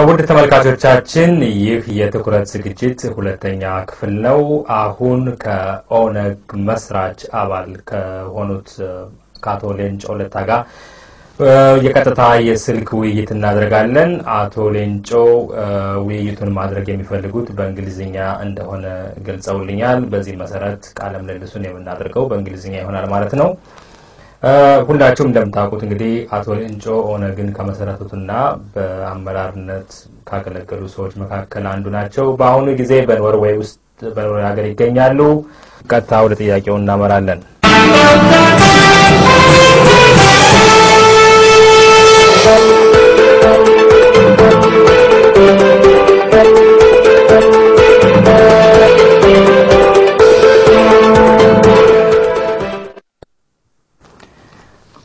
ውድ ተመልካቾቻችን ይህ የትኩረት ዝግጅት ሁለተኛ ክፍል ነው። አሁን ከኦነግ መስራች አባል ከሆኑት አቶ ሌንጮ ለታ ጋር የቀጥታ የስልክ ውይይት እናደርጋለን። አቶ ሌንጮ ውይይቱን ማድረግ የሚፈልጉት በእንግሊዝኛ እንደሆነ ገልጸውልኛል። በዚህ መሰረት ቃለ ምልልሱን የምናደርገው በእንግሊዝኛ ይሆናል ማለት ነው። ሁላችሁም እንደምታውቁት እንግዲህ አቶ ሌንጮ ኦነግን ከመሰረቱትና በአመራርነት ካገለገሉ ሰዎች መካከል አንዱ ናቸው። በአሁኑ ጊዜ በኖርዌይ ውስጥ በኖርዌይ ሀገር ይገኛሉ። ቀጥታ ወደ ጥያቄው እናመራለን።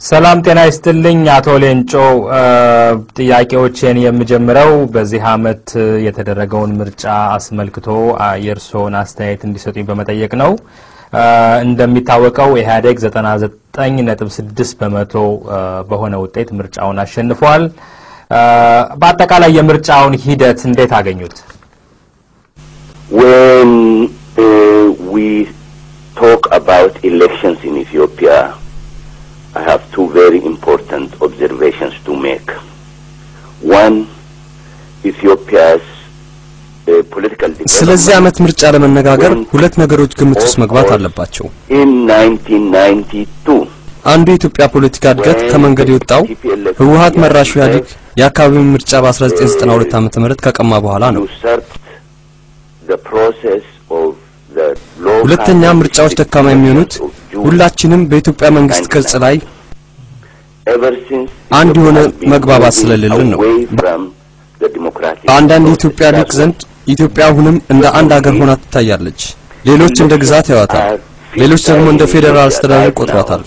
ሰላም ጤና ይስጥልኝ አቶ ሌንጮ። ጥያቄዎችን የምጀምረው በዚህ አመት የተደረገውን ምርጫ አስመልክቶ የርሶን አስተያየት እንዲሰጡኝ በመጠየቅ ነው። እንደሚታወቀው ኢህአዴግ 99.6% በሆነ ውጤት ምርጫውን አሸንፏል። በአጠቃላይ የምርጫውን ሂደት እንዴት አገኙት? When we talk about elections in Ethiopia, I have two very important observations to make. One, Ethiopia's political development. ስለዚህ አመት ምርጫ ለመነጋገር ሁለት ነገሮች ግምት ውስጥ መግባት አለባቸው። In 1992 አንዱ የኢትዮጵያ ፖለቲካ እድገት ከመንገድ የወጣው ህወሓት መራሹ ኢህአዴግ የአካባቢውን ምርጫ በ1992 ዓመተ ምህረት ከቀማ በኋላ ነው። ሁለተኛ ምርጫዎች ደካማ የሚሆኑት ሁላችንም በኢትዮጵያ መንግስት ቅርጽ ላይ አንድ የሆነ መግባባት ስለሌለን ነው። አንዳንድ የኢትዮጵያ ሊቅ ዘንድ ኢትዮጵያ አሁንም እንደ አንድ ሀገር ሆና ትታያለች። ሌሎች እንደ ግዛት ያዋታል፣ ሌሎች ደግሞ እንደ ፌደራል አስተዳደር ቆጥሯታል።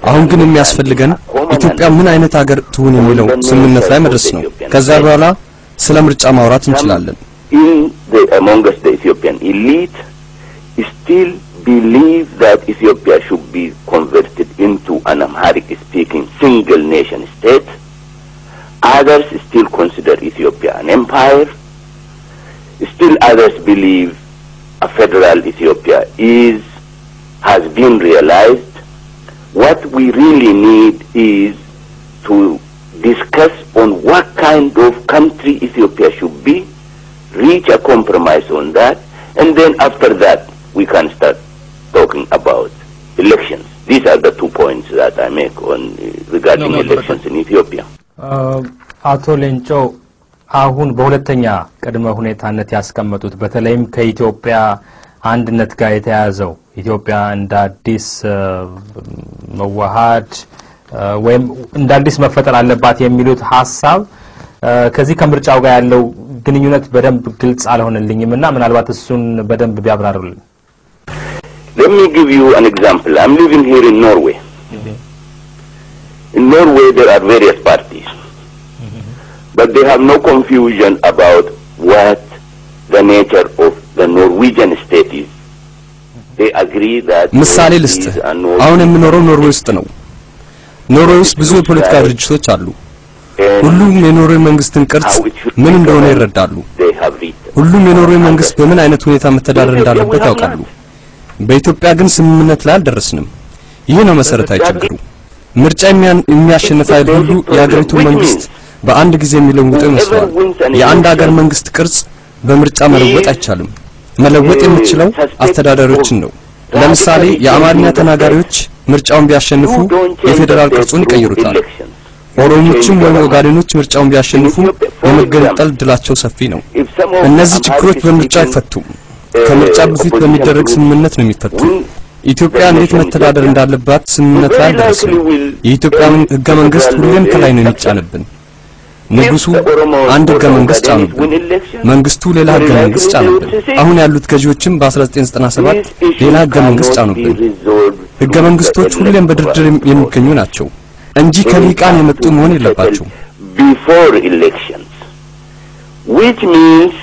አሁን ግን የሚያስፈልገን ኢትዮጵያ ምን አይነት ሀገር ትሁን የሚለው ስምምነት ላይ መድረስ ነው። ከዛ በኋላ ስለ ምርጫ ማውራት እንችላለን። amongst the Ethiopian elite still believe that Ethiopia should be converted into an Amharic-speaking single nation state. Others still consider Ethiopia an empire. Still others believe a federal Ethiopia has been realized. What we really need is to discuss on what kind of country Ethiopia should be, reach a compromise on that, and then after that we can start talking about elections. These are the 2 points that I make on regarding elections in Ethiopia. አቶ ሌንጮ አሁን በሁለተኛ ቅድመ ሁኔታነት ያስቀመጡት በተለይም ከኢትዮጵያ አንድነት ጋር የተያዘው ኢትዮጵያ እንደ አዲስ መዋሃድ ወይም እንደ አዲስ መፈጠር አለባት የሚሉት ሐሳብ ከዚህ ከምርጫው ጋር ያለው ግንኙነት በደንብ ግልጽ አልሆነልኝምና ምናልባት እሱን በደንብ ቢያብራሩልን። Let me give you an example. I'm living here in Norway. In Norway there are various parties. But they have no confusion about what the nature of the Norwegian state is. They agree that ምሳሌ ልስጥ። አሁን የምኖረው ኖርዌይ ውስጥ ነው። ኖርዌይ ውስጥ ብዙ የፖለቲካ ድርጅቶች አሉ። ሁሉም የኖርዌይ መንግስትን ቅርጽ ምን እንደሆነ ይረዳሉ። ሁሉም የኖርዌይ መንግስት በምን አይነት ሁኔታ መተዳደር እንዳለበት ያውቃሉ። በኢትዮጵያ ግን ስምምነት ላይ አልደረስንም። ይህ ነው መሰረታዊ ችግሩ። ምርጫ የሚያሸንፍ ኃይል ሁሉ የሀገሪቱ መንግስት በአንድ ጊዜ የሚለውጠው ይመስላል። የአንድ ሀገር መንግስት ቅርጽ በምርጫ መለወጥ አይቻልም። መለወጥ የምትችለው አስተዳዳሪዎችን ነው። ለምሳሌ የአማርኛ ተናጋሪዎች ምርጫውን ቢያሸንፉ የፌደራል ቅርጹን ይቀይሩታል። ኦሮሞዎችም ወይም ኦጋዴኖች ምርጫውን ቢያሸንፉ የመገንጠል ድላቸው ሰፊ ነው። እነዚህ ችግሮች በምርጫ አይፈቱም። ከምርጫ በፊት በሚደረግ ስምምነት ነው የሚፈቱት። ኢትዮጵያ እንዴት መተዳደር እንዳለባት ስምምነት ላይ ደረሰን። የኢትዮጵያ ህገ መንግስት ሁሌም ከላይ ነው የሚጫነብን። ንጉሱ አንድ ህገ መንግስት ጫኑብን፣ መንግስቱ ሌላ ህገ መንግስት ጫኑብን። አሁን ያሉት ገዢዎችም በ1997 ሌላ ህገ መንግስት ጫኑብን። ህገ መንግስቶች ሁሌም በድርድር የሚገኙ ናቸው እንጂ ከሊቃን የመጡ መሆን የለባቸው። Before elections, which means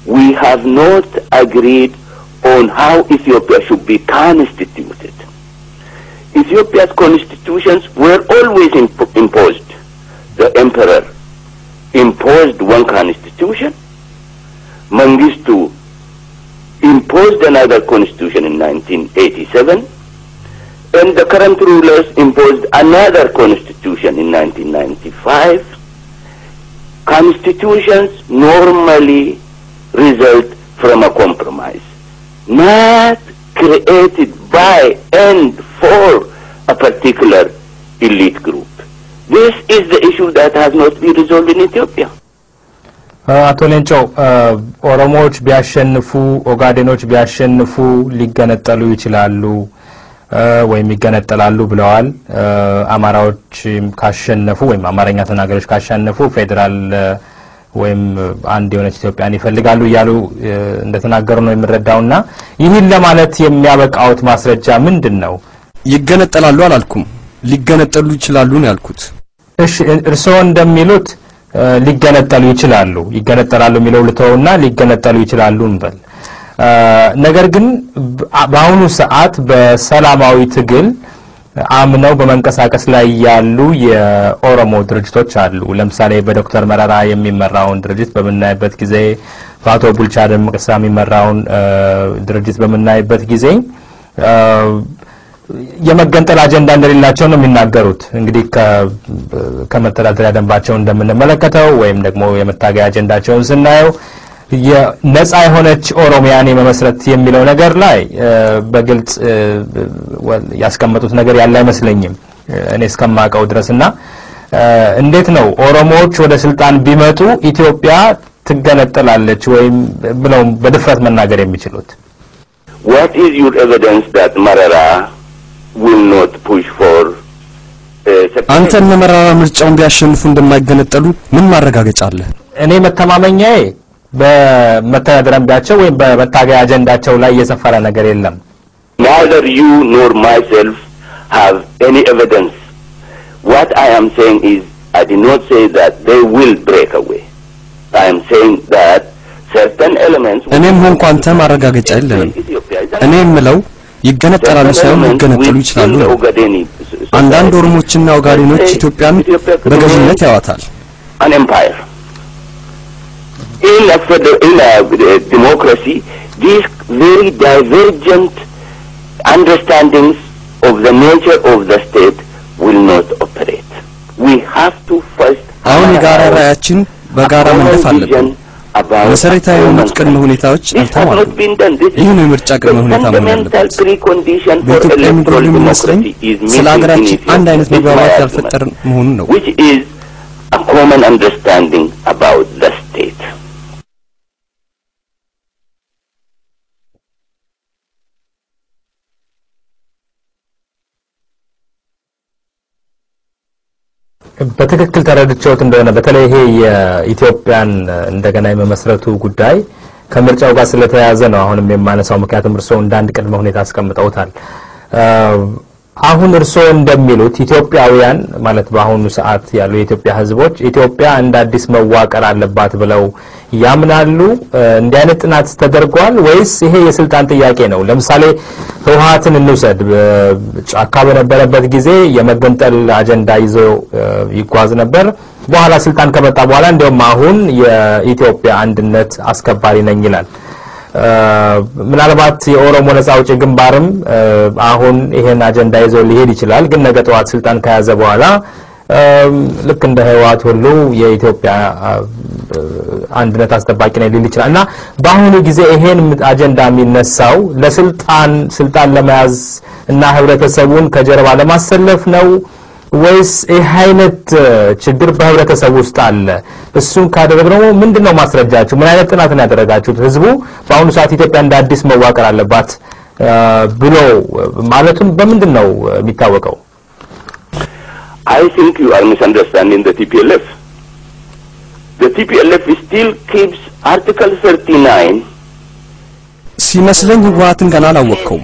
we have not agreed on how Ethiopia should be constituted. Ethiopia's constitutions were always imposed. The emperor imposed one constitution. Mengistu imposed another constitution in 1987. And the current rulers imposed another constitution in 1995. Constitutions normally result from a compromise, not created by and for a particular elite group. This is the issue that has not been resolved in Ethiopia. Ob.leencoo ኦሮሞዎች ቢያሸንፉ ኦጋዴኖች ቢያሸንፉ ሊገነጠሉ ይችላሉ ወይም ይገነጠላሉ ብለዋል። አማራዎች ካሸነፉ ወይም አማርኛ ተናጋሪዎች ካሸነፉ ፌደራል ወይም አንድ የሆነች ኢትዮጵያን ይፈልጋሉ ያሉ እንደተናገሩ ነው የምረዳውና ይህን ለማለት የሚያበቃውት ማስረጃ ምንድነው? ይገነጠላሉ አላልኩም ሊገነጠሉ ይችላሉ ነው ያልኩት። እሺ እርስዎ እንደሚሉት ሊገነጠሉ ይችላሉ ይገነጠላሉ የሚለው ልተውና ሊገነጠሉ ይችላሉ እንበል። ነገር ግን በአሁኑ ሰዓት በሰላማዊ ትግል አምነው በመንቀሳቀስ ላይ ያሉ የኦሮሞ ድርጅቶች አሉ። ለምሳሌ በዶክተር መረራ የሚመራውን ድርጅት በመናይበት ጊዜ በአቶ ቡልቻ ደምቅሳ የሚመራውን ድርጅት በመናይበት ጊዜ የመገንጠል አጀንዳ እንደሌላቸው ነው የሚናገሩት። እንግዲህ ከመተዳደሪያ ደንባቸው እንደምንመለከተው ወይም ደግሞ የመታገያ አጀንዳቸውን ስናየው የነጻ የሆነች ኦሮሚያን የመመስረት የሚለው ነገር ላይ በግልጽ ያስቀመጡት ነገር ያለ አይመስለኝም እኔ እስከማቀው ድረስና እንዴት ነው ኦሮሞዎች ወደ ስልጣን ቢመጡ ኢትዮጵያ ትገነጠላለች ወይም ብለው በድፍረት መናገር የሚችሉት? What is your evidence that Marara will not push for አንተ መረራ ምርጫውን ቢያሸንፉ እንደማይገነጠሉ ምን ማረጋገጫ አለ? እኔ መተማመኛዬ በመተዳደሪያቸው ወይም በመታገያ አጀንዳቸው ላይ የሰፈረ ነገር የለም። Neither you nor myself have any evidence. What I am saying is I did not say that they will break away. I am saying that certain elements እኔም ሆንኩ አንተ ማረጋገጫ የለንም። እኔ የምለው ይገነጠላሉ ሳይሆን ይገነጠሉ ይችላሉ። አንዳንድ ኦሮሞችና ኦጋዴኖች ኢትዮጵያን በገዥነት ያዋታል። an empire in a democracy. These very divergent understandings of the nature of the state will not operate. We have to first አሁን የጋራ ራዕያችን በጋራ መንደፍ አለብን። መሰረታዊ ቅድመ ሁኔታዎች አልተሟሉም። ይህን የምርጫ ቅድመ ሁኔታ ማለት በኢትዮጵያ የሚጎል የሚመስለኝ ስለ ሀገራችን አንድ አይነት መግባባት ያልፈጠርን መሆኑን ነው። which is a common understanding about the state. በትክክል ተረድቼውት እንደሆነ በተለይ ይሄ የኢትዮጵያን እንደገና የመመስረቱ ጉዳይ ከምርጫው ጋር ስለተያያዘ ነው አሁንም የማነሳው። ምክንያቱም እርሶ እንዳንድ ቅድመ ሁኔታ አስቀምጠውታል። አሁን እርሶ እንደሚሉት ኢትዮጵያውያን ማለት በአሁኑ ሰዓት ያሉ የኢትዮጵያ ህዝቦች ኢትዮጵያ እንደ አዲስ መዋቀር አለባት ብለው ያምናሉ? እንዲህ አይነት ጥናት ተደርጓል ወይስ ይሄ የስልጣን ጥያቄ ነው? ለምሳሌ ህወሓትን እንውሰድ። ጫካ በነበረበት ጊዜ የመገንጠል አጀንዳ ይዞ ይጓዝ ነበር። በኋላ ስልጣን ከመጣ በኋላ እንደውም አሁን የኢትዮጵያ አንድነት አስከባሪ ነኝ ይላል። ምናልባት የኦሮሞ ነጻ አውጪ ግንባርም አሁን ይሄን አጀንዳ ይዞ ሊሄድ ይችላል። ግን ነገ ጠዋት ስልጣን ከያዘ በኋላ ልክ እንደ ህወሓት ሁሉ የኢትዮጵያ አንድነት አስጠባቂ ነኝ ሊል ይችላል። እና በአሁኑ ጊዜ ይሄን አጀንዳ የሚነሳው ለስልጣን ለመያዝ እና ህብረተሰቡን ከጀርባ ለማሰለፍ ነው ወይስ ይሄ አይነት ችግር በህብረተሰቡ ውስጥ አለ? እሱን ካደረግነው ምንድነው ማስረጃችሁ? ምን አይነት ጥናት ነው ያደረጋችሁት? ህዝቡ በአሁኑ ሰዓት ኢትዮጵያ እንደ አዲስ መዋቀር አለባት ብሎ ማለቱን በምንድነው የሚታወቀው? I think you are misunderstanding the TPLF. The TPLF still keeps Article 39. ሲመስለኝ ህወሓትን ገና አላወቀውም።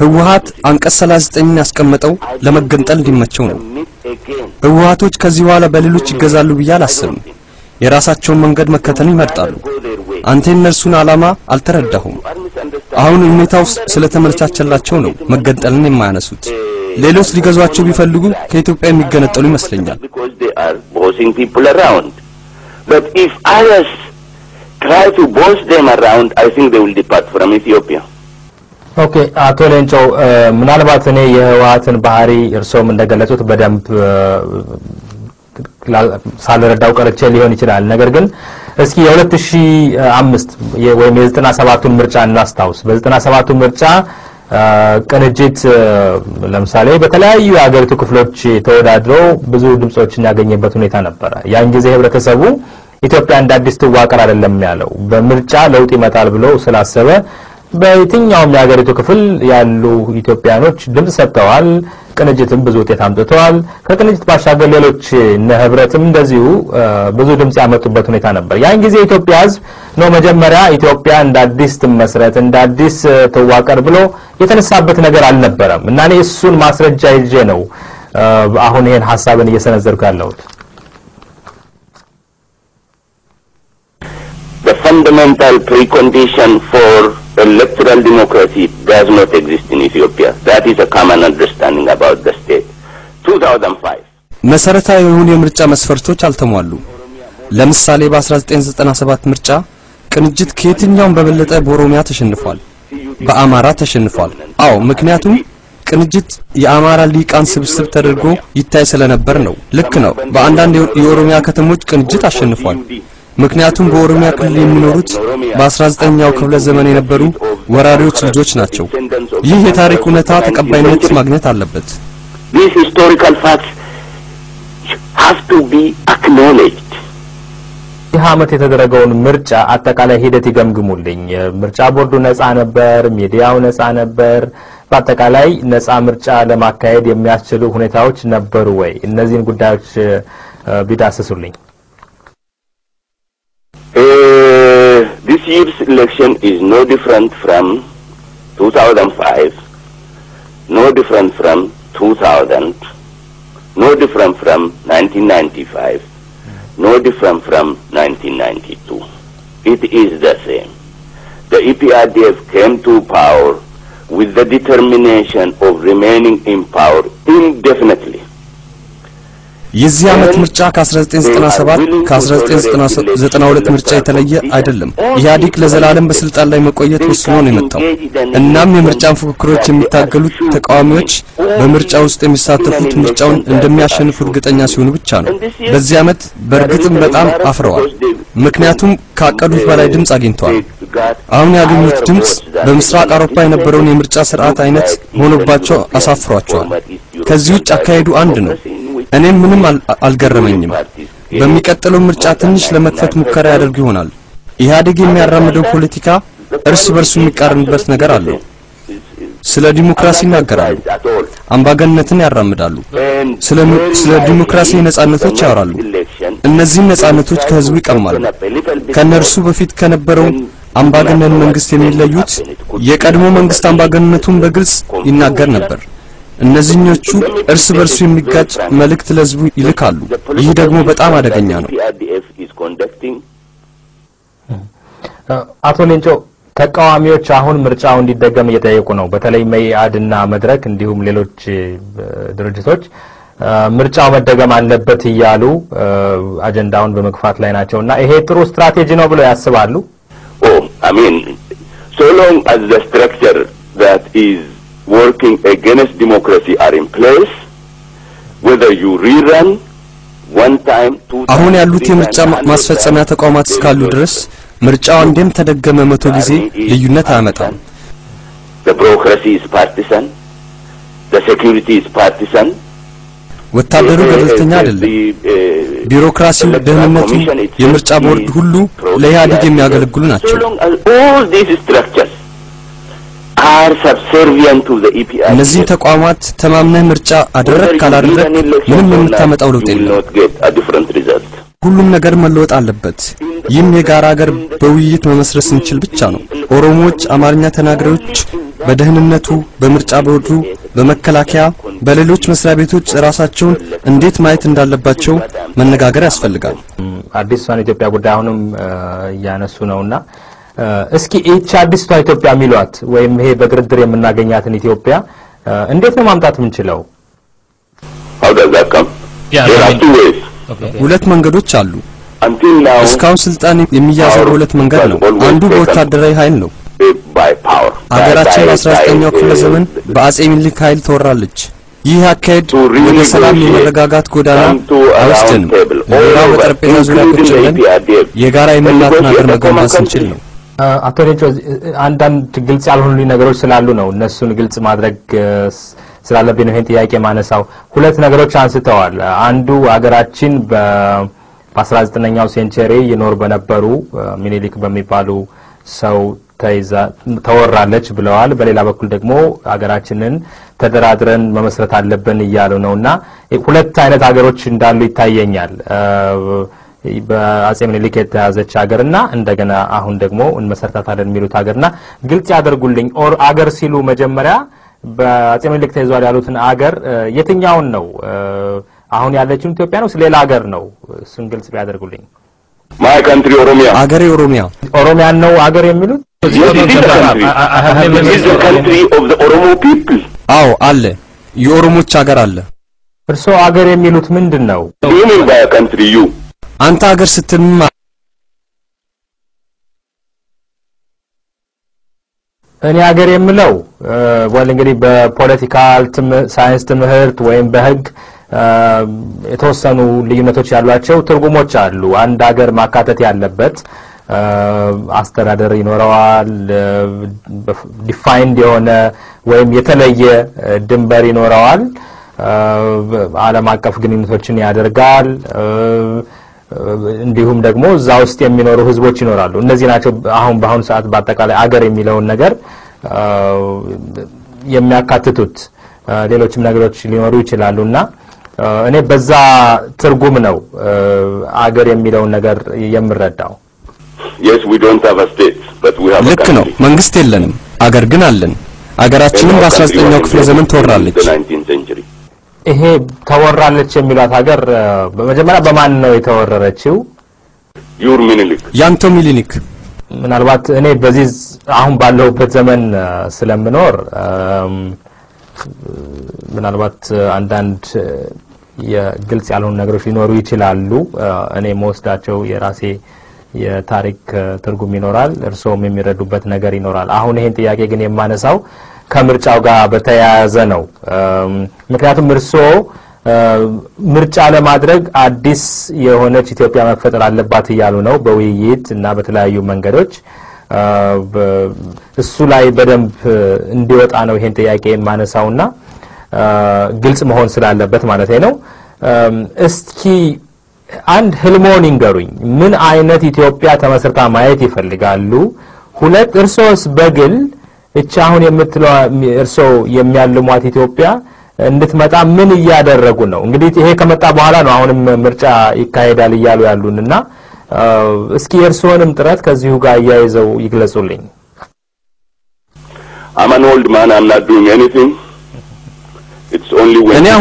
ህወሓት አንቀጽ 39 ያስቀመጠው ለመገንጠል እንዲመቸው ነው። ህወሓቶች ከዚህ በኋላ በሌሎች ይገዛሉ ብዬ አላስብም። የራሳቸውን መንገድ መከተል ይመርጣሉ። አንተ እነርሱን ዓላማ አልተረዳሁም። አሁን ሁኔታው ስለተመለቻቸላቸው ነው መገንጠልን የማያነሱት ሌሎች ሊገዟቸው ቢፈልጉ ከኢትዮጵያ የሚገነጠሉ ይመስለኛል but if others try to boss them around I think they will depart from Ethiopia ኦኬ አቶ ሌንጮ ምናልባት እኔ የህወሓትን ባህሪ እርሶም እንደገለጹት በደንብ ሳልረዳው ቀርቼ ሊሆን ይችላል ነገር ግን እስኪ የ2005 ወይም የ97ቱን ምርጫ እናስታውስ በ97ቱ ምርጫ ቅንጅት ለምሳሌ በተለያዩ የአገሪቱ ክፍሎች ተወዳድሮ ብዙ ድምጾችን ያገኘበት ሁኔታ ነበር ያን ጊዜ ህብረተሰቡ ኢትዮጵያ እንደ አዲስ ተዋቀር አይደለም ያለው በምርጫ ለውጥ ይመጣል ብሎ ስላሰበ በየትኛውም የአገሪቱ ክፍል ያሉ ኢትዮጵያኖች ድምጽ ሰጥተዋል ቅንጅትም ብዙ ውጤት አምጥተዋል ከቅንጅት ባሻገር ሌሎች ህብረትም እንደዚሁ ብዙ ድምጽ ያመጡበት ሁኔታ ነበር ያን ጊዜ ኢትዮጵያ ህዝብ ነው መጀመሪያ ኢትዮጵያ እንደ አዲስ ትመስረት እንደ አዲስ ተዋቀር ብሎ የተነሳበት ነገር አልነበረም እና እኔ እሱን ማስረጃ ይዤ ነው አሁን ይሄን ሐሳብን እየሰነዘርኩ ያለሁት The fundamental precondition for electoral democracy does not exist in Ethiopia. That is a common understanding about the state. 2005 መሰረታዊ የሆኑ የምርጫ መስፈርቶች አልተሟሉ ለምሳሌ በ1997 ምርጫ ቅንጅት ከየትኛውም በበለጠ በኦሮሚያ ተሸንፏል በአማራ ተሸንፏል አዎ ምክንያቱም ቅንጅት የአማራ ሊቃን ስብስብ ተደርጎ ይታይ ስለነበር ነው ልክ ነው በአንዳንድ የኦሮሚያ ከተሞች ቅንጅት አሸንፏል ምክንያቱም በኦሮሚያ ክልል የሚኖሩት በ19ኛው ክፍለ ዘመን የነበሩ ወራሪዎች ልጆች ናቸው ይህ የታሪክ እውነታ ተቀባይነት ማግኘት አለበት These historical facts have to be acknowledged ይህ ዓመት የተደረገውን ምርጫ አጠቃላይ ሂደት ይገምግሙልኝ ምርጫ ቦርዱ ነፃ ነበር ሚዲያው ነፃ ነበር በአጠቃላይ ነፃ ምርጫ ለማካሄድ የሚያስችሉ ሁኔታዎች ነበሩ ወይ እነዚህን ጉዳዮች ቢዳሰሱልኝ This year's election is no different from 2005, no different from 2000, no different from 1995, no different from 1992. It is the same. The EPRDF came to power with the determination of remaining in power indefinitely. የዚህ ዓመት ምርጫ ከ1997 ከ1992 ምርጫ የተለየ አይደለም ኢህአዴግ ለዘላለም በስልጣን ላይ መቆየት ወስኖ ነው የመጣው እናም የምርጫን ፉክክሮች የሚታገሉት ተቃዋሚዎች በምርጫ ውስጥ የሚሳተፉት ምርጫውን እንደሚያሸንፉ እርግጠኛ ሲሆኑ ብቻ ነው በዚህ ዓመት በእርግጥም በጣም አፍረዋል ምክንያቱም ካቀዱት በላይ ድምጽ አግኝተዋል አሁን ያገኙት ድምጽ በምስራቅ አውሮፓ የነበረውን የምርጫ ስርዓት አይነት ሆኖባቸው አሳፍሯቸዋል ከዚህ ውጭ አካሄዱ አንድ ነው እኔ ምንም አልገረመኝም በሚቀጥለው ምርጫ ትንሽ ለመክፈት ሙከራ ያደርጉ ይሆናል ኢህአዴግ የሚያራምደው ፖለቲካ እርስ በርሱ የሚቃረንበት ነገር አለው ስለ ዲሞክራሲ ይናገራሉ አምባገነንነትን ያራምዳሉ ስለ ዲሞክራሲ ነጻነቶች ያወራሉ እነዚህ ነጻነቶች ከህዝቡ ይቀማሉ ከነርሱ በፊት ከነበረው አምባገነን መንግስት የሚለዩት የቀድሞ መንግስት አምባገነንነቱን በግልጽ ይናገር ነበር እነዚህኞቹ እርስ በርሱ የሚጋጭ መልእክት ለህዝቡ ይልካሉ ይህ ደግሞ በጣም አደገኛ ነው አቶ ሌንጮ ተቃዋሚዎች አሁን ምርጫው እንዲደገም እየጠየቁ ነው በተለይ መኢአድና መድረክ እንዲሁም ሌሎች ድርጅቶች ምርጫው መደገም አለበት ይያሉ አጀንዳውን በመግፋት ላይ ናቸውና ይሄ ጥሩ ስትራቴጂ ነው ብለው ያስባሉ I mean so long as the structure that is working against democracy are in place whether you rerun one time two times አሁን ያሉት የምርጫ ማስፈጸሚያ ተቋማት እስካሉ ድረስ ምርጫው አንዴም ተደገመ 100 ጊዜ ልዩነት አያመጣም the bureaucracy is partisan the security is partisan ወታደሩ ገለልተኛ አይደለም ቢሮክራሲው ደህንነቱ የምርጫ ቦርድ ሁሉ ለኢህአዴግ የሚያገለግሉ ናቸው all these structures are subservient to the EPRDF እነዚህ ተቋማት ተማምነህ ምርጫ አደረክ ካላደረክ ምንም የምታመጣው ለውጥ የለም ሁሉም ነገር መለወጥ አለበት ይህም የጋራ ሀገር በውይይት መመስረት እንችል ብቻ ነው ኦሮሞዎች አማርኛ ተናጋሪዎች በደህንነቱ በምርጫ ቦርዱ በመከላከያ በሌሎች መስሪያ ቤቶች ራሳቸውን እንዴት ማየት እንዳለባቸው መነጋገር ያስፈልጋል አዲስ ዋን ኢትዮጵያ ጉዳይ አሁንም ያነሱ ነውና እስኪ እቺ አዲስቷ ኢትዮጵያ ሚሏት ወይም ይሄ በግርድር የምናገኛትን ኢትዮጵያ እንዴት ነው ማምጣት የምንችለው? How does that come? There are two ways. ሁለት መንገዶች አሉ። እስካሁን ስልጣን የሚያዘው ሁለት መንገድ ነው። አንዱ በወታደራዊ ኃይል ነው። አገራችን በ19ኛው ክፍለ ዘመን በአጼ ምኒልክ ኃይል ተወራለች። ይህ አካሄድ ወደ ሰላም የመረጋጋት ጎዳና አይወስደንም። ሌላው በጠረጴዛ ዙሪያ ቁጭ ብለን የጋራ የምናትን ሀገር መገንባት ስንችል ነው። አቶ ሌንጮ አንዳንድ ግልጽ ያልሆኑልኝ ነገሮች ስላሉ ነው እነሱን ግልጽ ማድረግ ስላለብኝ ነው ይሄን ጥያቄ ማነሳው። ሁለት ነገሮች አንስተዋል። አንዱ አገራችን በ19ኛው ሴንቸሪ ይኖር በነበሩ ምኒልክ በሚባሉ ሰው ተወራለች ብለዋል። በሌላ በኩል ደግሞ አገራችንን ተደራድረን መመስረት አለብን ይያሉ ነውና ሁለት አይነት ሀገሮች እንዳሉ ይታየኛል። በአጼ ምኒልክ የተያዘች ሀገርና እንደገና አሁን ደግሞ እንመሰርታታለን የሚሉት ሀገርና ግልጽ ያደርጉልኝ። አገር ሲሉ መጀመሪያ በአጼ ምኒልክ ተይዟል ያሉትን አገር የትኛውን ነው? አሁን ያለችው ኢትዮጵያ ነው ሌላ ሀገር ነው? እሱን ግልጽ ቢያደርጉልኝ። My country Oromia. አገሬ ኦሮሚያ ነው አገር የሚሉት? Yes, it is the country of the Oromo people. አዎ አለ። የኦሮሞች ሀገር አለ። እርሶ አገር የሚሉት ምንድነው? Do you mean by a country you? አንተ ሀገር ስትልማ እኔ ሀገር የምለው ወል እንግዲህ በፖለቲካል ሳይንስ ትምህርት ወይም በህግ የተወሰኑ ልዩነቶች ያሏቸው ትርጉሞች አሉ። አንድ ሀገር ማካተት ያለበት አስተዳደር ይኖረዋል፣ ዲፋይንድ የሆነ ወይም የተለየ ድንበር ይኖረዋል፣ ዓለም አቀፍ ግንኙነቶችን ያደርጋል፣ እንዲሁም ደግሞ እዛ ውስጥ የሚኖሩ ህዝቦች ይኖራሉ። እነዚህ ናቸው በአሁን ሰዓት በአጠቃላይ አገር የሚለውን ነገር የሚያካትቱት። ሌሎችም ነገሮች ሊኖሩ ይችላሉና እኔ በዛ ትርጉም ነው አገር የሚለውን ነገር የምረዳው። Yes, we don't have a state, but we have a country. ልክ ነው፣ መንግስት የለንም፣ አገር ግን አለን። አገራችንን በ19ኛው ክፍለ ዘመን ተወራለች። ይሄ ተወራለች የሚሏት ሀገር በመጀመሪያ በማን ነው የተወረረችው? ዩር ምኒልክ። ያንተ ምኒልክ። ምናልባት እኔ በዚህ አሁን ባለሁበት ዘመን ስለምኖር ምናልባት አንዳንድ የግልጽ ያልሆኑ ነገሮች ሊኖሩ ይችላሉ። እኔ መወስዳቸው የራሴ የታሪክ ትርጉም ይኖራል፣ እርሶም የሚረዱበት ነገር ይኖራል። አሁን ይሄን ጥያቄ ግን የማነሳው ከምርጫው ጋር በተያያዘ ነው። ምክንያቱም እርሶ ምርጫ ለማድረግ አዲስ የሆነች ኢትዮጵያ መፈጠር አለባት ይያሉ ነው በውይይት እና በተለያዩ መንገዶች። እሱ ላይ በደንብ እንዲወጣ ነው ይሄን ጥያቄ የማነሳውና ግልጽ መሆን ስላለበት ማለት ነው። እስኪ አንድ ህልሞን ይንገሩኝ። ምን አይነት ኢትዮጵያ ተመስርታ ማየት ይፈልጋሉ? ሁለት እርሶስ በግል እቺ አሁን የምትለው እርሶ የሚያልሟት ኢትዮጵያ እንድትመጣ ምን እያደረጉ ነው? እንግዲህ ይሄ ከመጣ በኋላ ነው አሁንም ምርጫ ይካሄዳል ይያሉ ያሉንና እስኪ እርሶንም ጥረት ከዚሁ ጋር ያይዘው ይግለጹልኝ። I'm an old man, I'm not doing anything. It's only when you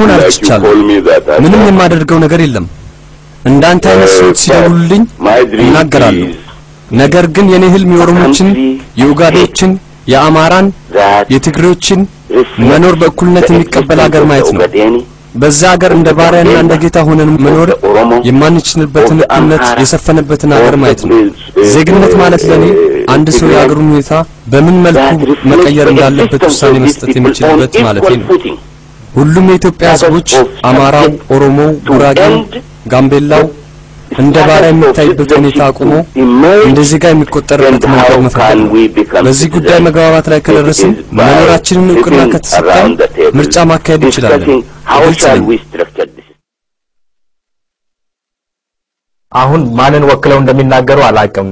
call me that I ምንም የማደርገው ነገር የለም። እንዳንተ አይነት ሰዎች ሲደውሉልኝ እናገራለሁ። ነገር ግን የኔ ህልም የኦሮሞችን፣ የኡጋዴዎችን፣ የአማራን፣ የትግሬዎችን መኖር በእኩልነት የሚቀበል ሀገር ማየት ነው። በዛ ሀገር እንደ ባሪያና እንደ ጌታ ሆነን መኖር የማንችልበትን እኩልነት የሰፈነበትን ሀገር ማየት ነው። ዜግነት ማለት ለኔ አንድ ሰው የሀገሩን ሁኔታ በምን መልኩ መቀየር እንዳለበት ውሳኔ መስጠት የሚችልበት ማለት ነው። ሁሉም የኢትዮጵያ ህዝቦች አማራው፣ ኦሮሞው፣ ጉራጌው፣ ጋምቤላው እንደ ባሪያ የሚታይበት ሁኔታ አቁሞ እንደዚህ ጋር የሚቆጠርበት መንገድ መፈለግ። በዚህ ጉዳይ መግባባት ላይ ከደረስን መኖራችንን እውቅና ከተሰጠን ምርጫ ማካሄድ እንችላለን። አሁን ማንን ወክለው እንደሚናገሩ አላቅም።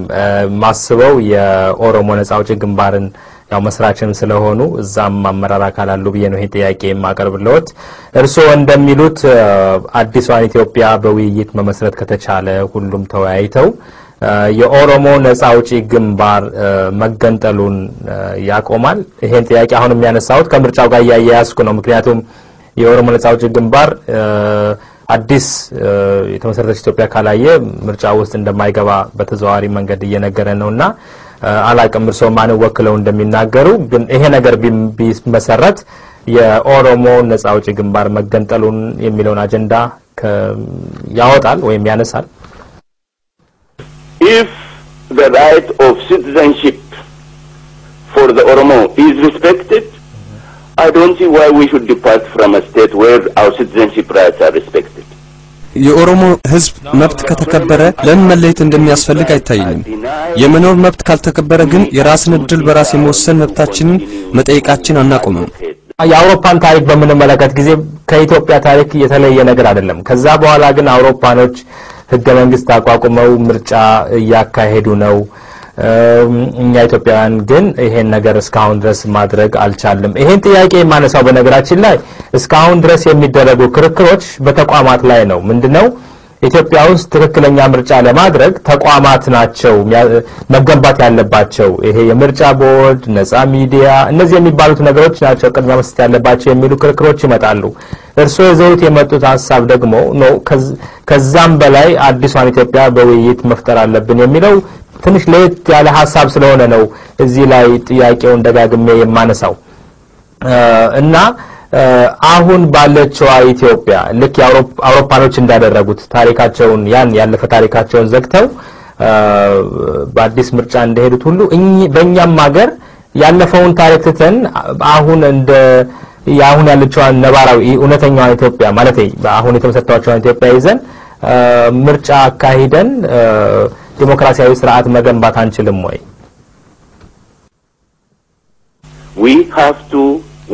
ማስበው የኦሮሞ ነጻ አውጪ ግንባርን ያው መስራችን ስለሆኑ እዛም አመራር አካል አሉ ብዬ ነው ይሄ ጥያቄ ማቀርብልዎት። እርሶ እንደሚሉት አዲሷን ኢትዮጵያ በውይይት መመስረት ከተቻለ ሁሉም ተወያይተው የኦሮሞ ነጻ አውጪ ግንባር መገንጠሉን ያቆማል። ይሄን ጥያቄ አሁን የሚያነሳውት ከምርጫው ጋር ያያያዝኩ ነው። ምክንያቱም የኦሮሞ ነጻ አውጪ ግንባር አዲስ የተመሰረተች ኢትዮጵያ ካላየ ምርጫው ውስጥ እንደማይገባ በተዘዋዋሪ መንገድ እየነገረ ነውና አላቅም እርሶ ማን ወክለው እንደሚናገሩ ግን ይሄ ነገር ቢመሰረት የኦሮሞ ነፃ አውጪ ግንባር መገንጠሉን የሚለውን አጀንዳ ያወጣል ወይም ያነሳል if the right of citizenship for the Oromo is respected I don't see why we should depart from a state where our citizenship rights are respected የኦሮሞ ህዝብ መብት ከተከበረ ለምን መለየት እንደሚያስፈልግ አይታየኝም የመኖር መብት ካልተከበረ ግን የራስን እድል በራስ የመወሰን መብታችንን መጠየቃችን አናቆምም የአውሮፓን ታሪክ በመነመለከት ጊዜ ከኢትዮጵያ ታሪክ የተለየ ነገር አይደለም ከዛ በኋላ ግን አውሮፓኖች ህገ መንግስት አቋቁመው ምርጫ ያካሄዱ ነው እኛ ኢትዮጵያውያን ግን ይሄን ነገር እስካሁን ድረስ ማድረግ አልቻለም ይሄን ጥያቄ ማነሳው በነገራችን ላይ እስካሁን ድረስ የሚደረጉ ክርክሮች በተቋማት ላይ ነው ምንድነው ኢትዮጵያ ውስጥ ትክክለኛ ምርጫ ለማድረግ ተቋማት ናቸው መገንባት ያለባቸው ይሄ የምርጫ ቦርድ ነፃ ሚዲያ እነዚህ የሚባሉት ነገሮች ናቸው ቅድሚያ መስጠት ያለባቸው የሚሉ ክርክሮች ይመጣሉ እርሶ የዘውት የመጡት ሐሳብ ደግሞ ነው ከዛም በላይ አዲሷን ኢትዮጵያ በውይይት መፍጠር አለብን የሚለው ትንሽ ለየት ያለ ሐሳብ ስለሆነ ነው እዚህ ላይ ጥያቄውን ደጋግሜ የማነሳው እና አሁን ባለችው ኢትዮጵያ ልክ አውሮፓኖች እንዳደረጉት ታሪካቸውን ያን ያለፈ ታሪካቸውን ዘግተው በአዲስ ምርጫ እንደሄዱት ሁሉ በእኛም ሀገር ያለፈውን ታሪክ ተተን አሁን እንደ ያሁን ያለችው ነባራዊ እውነተኛዋ ኢትዮጵያ ማለት አሁን የተመሰረተችው ኢትዮጵያ ይዘን ምርጫ አካሂደን ዲሞክራሲያዊ ስርዓት መገንባት አንችልም ወይ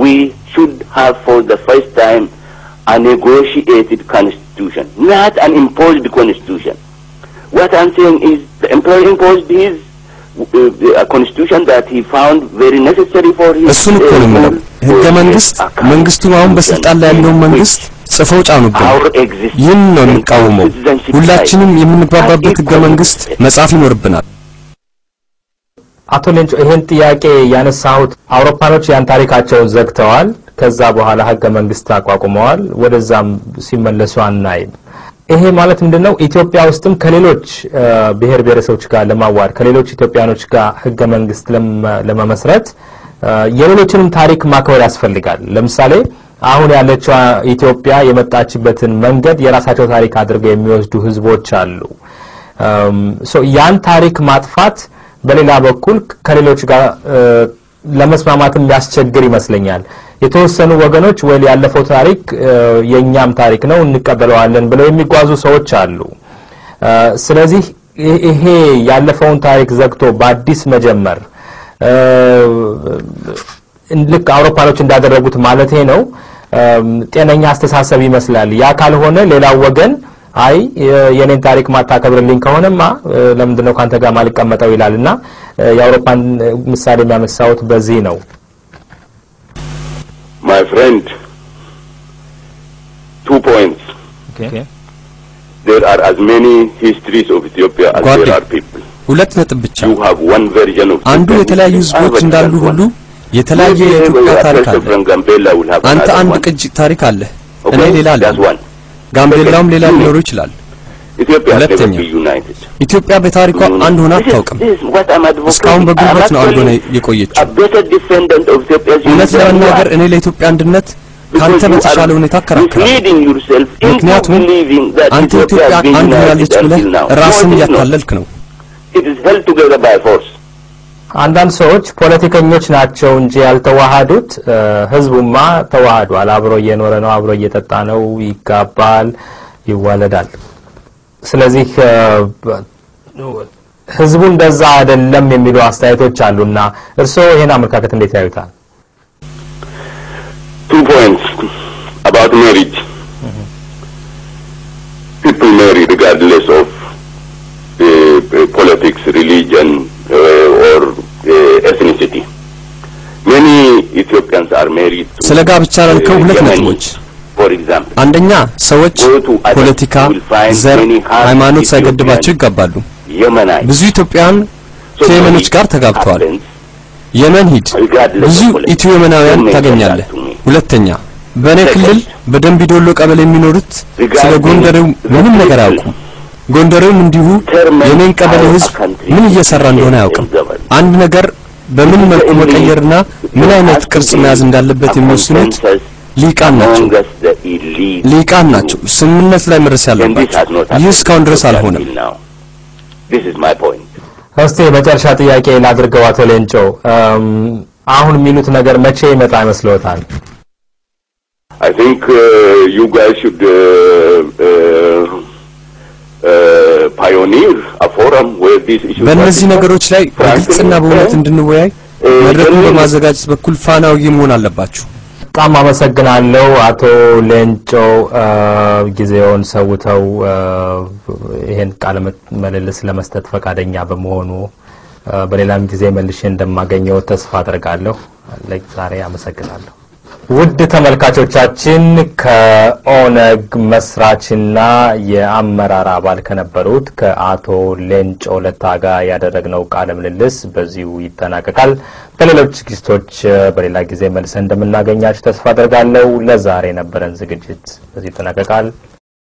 we should have for the first time a negotiated constitution not an imposed constitution what I'm saying is the emperor imposed his a constitution that he found very necessary for his እሱን እኮ ነው ማለት ህገ መንግስቱ አሁን በስልጣን ላይ ያለው መንግስት ጽፈው ጫኑብን ይህን ነው የሚቃወመው ሁላችንም የምንግባባበት ህገ መንግስት መጻፍ ይኖርብናል አቶ ሌንጮ ይሄን ጥያቄ ያነሳሁት አውሮፓኖች ያን ታሪካቸውን ዘግተዋል ከዛ በኋላ ህገ መንግስት አቋቁመዋል ወደዛም ሲመለሱ አናይም ይሄ ማለት ምንድነው ኢትዮጵያ ውስጥም ከሌሎች ብሔር ብሔረሰቦች ጋር ለማዋር ከሌሎች ኢትዮጵያኖች ጋር ህገ መንግስት ለመመስረት የሌሎችንም ታሪክ ማክበር ያስፈልጋል ለምሳሌ አሁን ያለችው ኢትዮጵያ የመጣችበትን መንገድ የራሳቸው ታሪክ አድርገው የሚወስዱ ህዝቦች አሉ ያን ታሪክ ማጥፋት በሌላ በኩል ከሌሎች ጋር ለመስማማትም ያስቸግር ይመስለኛል የተወሰኑ ወገኖች ወይ ያለፈው ታሪክ የኛም ታሪክ ነው እንቀበለዋለን ብለው የሚጓዙ ሰዎች አሉ ስለዚህ ይሄ ያለፈውን ታሪክ ዘግቶ በአዲስ መጀመር ልክ አውሮፓኖች እንዳደረጉት ማለት ነው ጤነኛ አስተሳሰብ ይመስላል ያ ካልሆነ ሌላው ወገን አይ የኔን ታሪክ ማታከብርልኝ ከሆነማ ለምንድነው ካንተ ጋር ማልቀመጠው ይላልና የአውሮፓን ምሳሌ የሚያመሳውት በዚህ ነው my friend 2 points okay there are as many histories of Ethiopia as there are people ሁለት ነጥብ ብቻ you have one version of አንዱ የተለያዩ ህዝቦች እንዳሉ ሁሉ የተለያየ የኢትዮጵያ ታሪክ አለ አንተ አንድ ቅጅ ታሪክ አለ እኔ ሌላ አለ ጋምቤላውም ሌላ ሊኖር ይችላል ኢትዮጵያ በታሪኳ አንድ ሆና አታውቅም እስካሁን በጉልበት ነው አንድ ሆነ የቆየችው እውነት ለመናገር እኔ ለኢትዮጵያ አንድነት ካንተ በተሻለ ሁኔታ አከራክራለሁ ምክንያቱም አንተ ኢትዮጵያ አንድ ሆናለች ብለህ ራስን ያታለልክ ነው አንዳንድ ሰዎች ፖለቲከኞች ናቸው እንጂ ያልተዋሃዱት ህዝቡማ ተዋሃዷል አብሮ እየኖረ ነው አብሮ እየጠጣ ነው ይጋባል ይዋለዳል ስለዚህ ህዝቡ እንደዛ አይደለም የሚሉ አስተያየቶች አሉና እርሶ ይሄን አመለካከት እንዴት ያዩታል 2 points about marriage people marry regardless of politics religion or ethnicity many Ethiopians are married ስለ ጋብቻ ላልከው ሁለት ነጥቦች for example አንደኛ ሰዎች ፖለቲካ ዘር ሃይማኖት ሳይገድባቸው ይጋባሉ ብዙ ኢትዮጵያን ከየመኖች ጋር ተጋብተዋል የመን ሂድ ብዙ ኢትዮጵያውያን ታገኛለህ ሁለተኛ በኔ ክልል በደንቢ ዶሎ ቀበሌ የሚኖሩት ስለ ጎንደሩ ምንም ነገር አያውቁም ጎንደሬም እንዲሁ የኔን ቀበሌ ህዝብ ምን እየሰራ እንደሆነ ያውቃል አንድ ነገር በምን መልኩ መቀየርና ምን አይነት ቅርጽ መያዝ እንዳለበት የሚወስኑት ሊቃን ናቸው ስምምነት ላይ መድረስ ያለባቸው ይህ እስካሁን ድረስ አልሆነም This is my point. እስቲ መጨረሻ ጥያቄ ላድርገው አቶ ሌንጮ አሁን የሚሉት ነገር መቼ ይመጣ ይመስልዎታል I think you guys should pioneer a forum where these issues በእነዚህ ነገሮች ላይ በግልጽና በእውነት እንድንወያይ መድረኩን በማዘጋጀት በኩል ፋናው ይመሆን አለባችሁ በጣም አመሰግናለሁ አቶ ሌንጮ ጊዜውን ሰውተው ይሄን ቃለ መልልስ ለመስጠት ፈቃደኛ በመሆኑ በሌላም ጊዜ መልሼ እንደማገኘው ተስፋ አደርጋለሁ ለዛሬ አመሰግናለሁ ውድ ተመልካቾቻችን ከኦነግ መስራችና የአመራር አባል ከነበሩት ከአቶ ሌንጮ ለታ ጋር ያደረግነው ቃለ ምልልስ በዚሁ ይጠናቀቃል በሌሎች ዝግጅቶች በሌላ ጊዜ መልሰን እንደምናገኛችሁ ተስፋ አደርጋለሁ ለዛሬ ነበረን ዝግጅት በዚህ ይጠናቀቃል